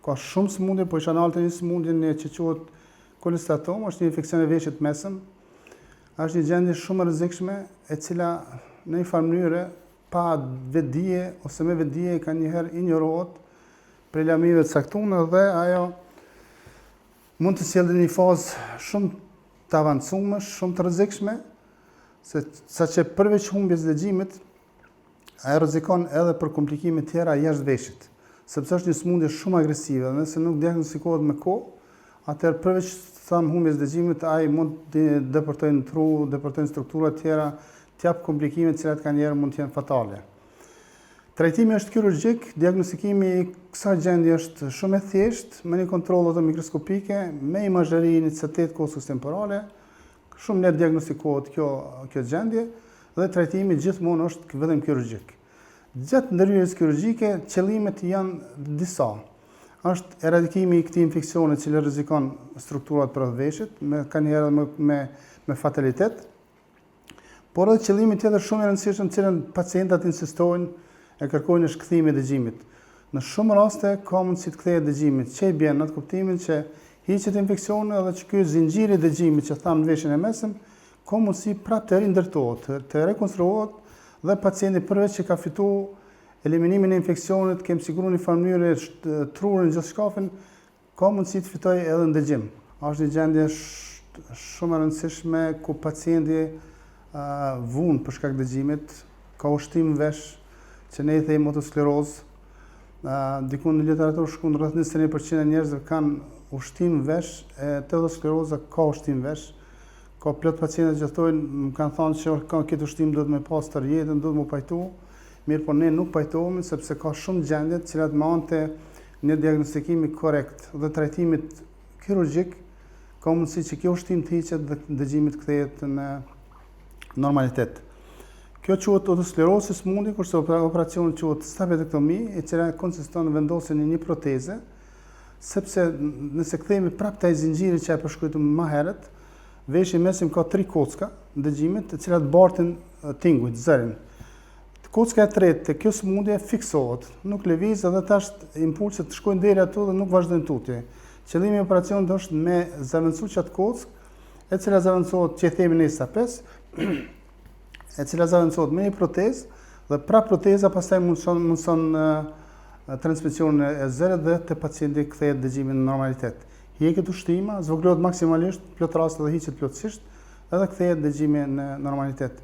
Ka shumë sëmundje, po isha naltë një sëmundje që quhet kolestatom, është një infekcion e veshit mesëm. Është një gjendje shumë e rrezikshme, e cila në një farë mënyrë pa vetdije ose me vetdije ka njëherë injorohet prej lamive të caktuara dhe ajo mund të sjellë një fazë shumë të avancuar, shumë të rrezikshme, saqë përveç humbjes së dëgjimit, ajo rrezikon edhe për komplikime të tjera jashtë veshit, sepse është një sëmundje shumë agresive, dhe nëse nuk diagnostikohet me kohë, atëherë përveç humbjes së dëgjimit, ai mund të deportojë në tru, deportojë në struktura të tjera, të jap komplikime të cilat kanë njerë mund të jenë fatale. Trajtimi është kirurgjik, diagnostikimi i kësaj gjendje është shumë e thjeshtë, me një kontroll mikroskopike, me imazheri në CT kostus temporale, shumë lehtë diagnostikohet kjo gjendje dhe trajtimi gjithmonë është vetëm kirurgjik. Gjatë ndërhyrjes kirurgjike, qëllimet janë disa. Është eradikimi i këtij infeksioni i cili rrezikon strukturat pranë veshit, ka njëherë me fatalitet. Por edhe qëllimi tjetër shumë i rëndësishëm, cilën pacientat insistojnë e kërkojnë është kthimi i dëgjimit. Në shumë raste ka mundësi të kthehet dëgjimi, që i bën në atë kuptimin që hiqet infeksioni edhe që ky zinxhir i dëgjimit që tham në veshin e mesëm, ka mundësi prapë të rindërtohet, të rekonstruohet dhe pacienti përveç që ka fituar eliminimin e infeksionit, kemi siguruar në farë mënyrë trurin gjithë shkafin, ka mundësi të fitojë edhe ndëgjim. Është një gjendje shumë e rëndësishme ku pacienti vuan për shkak të dëgjimit, ka ushtim vesh, që ne i themi motosklerozë. Diku në literaturë shkon rreth 21% e njerëzve kanë ushtim vesh, e otoskleroza ka ushtim vesh. Ka plot pacientë që thonë, më kanë thënë që këtë ushtim duhet me pas tër jetën, duhet me pajtu. Mirë, po ne nuk pajtohemi sepse ka shumë gjendje të cilat me anë të një diagnostikimi korrekt dhe trajtimit kirurgjik ka mundësi që kjo ushtim të hiqet dhe dëgjimi të kthehet në normalitet. Kjo quhet otosklerosi smundi, kurse operacioni quhet stapetektomi, e cila konsiston në vendosjen e një proteze, sepse nëse kthehemi prapë te ai zinxhiri që e përshkruajmë më herët, veshi mesëm ka 3 kocka dëgjimit, të cilat bartin tingujt, zërin. Kocka e tretë të kjo sëmundje fiksohet, nuk lëviz edhe tash impulset të shkojnë deri aty dhe nuk vazhdojnë tutje. Qëllimi i operacionit është me zavendësu qatë kockë, e cila zavendësohet që themi në stapes, e cila zavendësohet me një protezë dhe pra proteza pastaj mundson transmisionin e zërit dhe te pacienti kthehet dëgjimi në normalitet. Hiqet ushtima, zvogëlohet maksimalisht, plot raste dhe hiqet plotësisht, edhe kthehet dëgjimi në normalitet.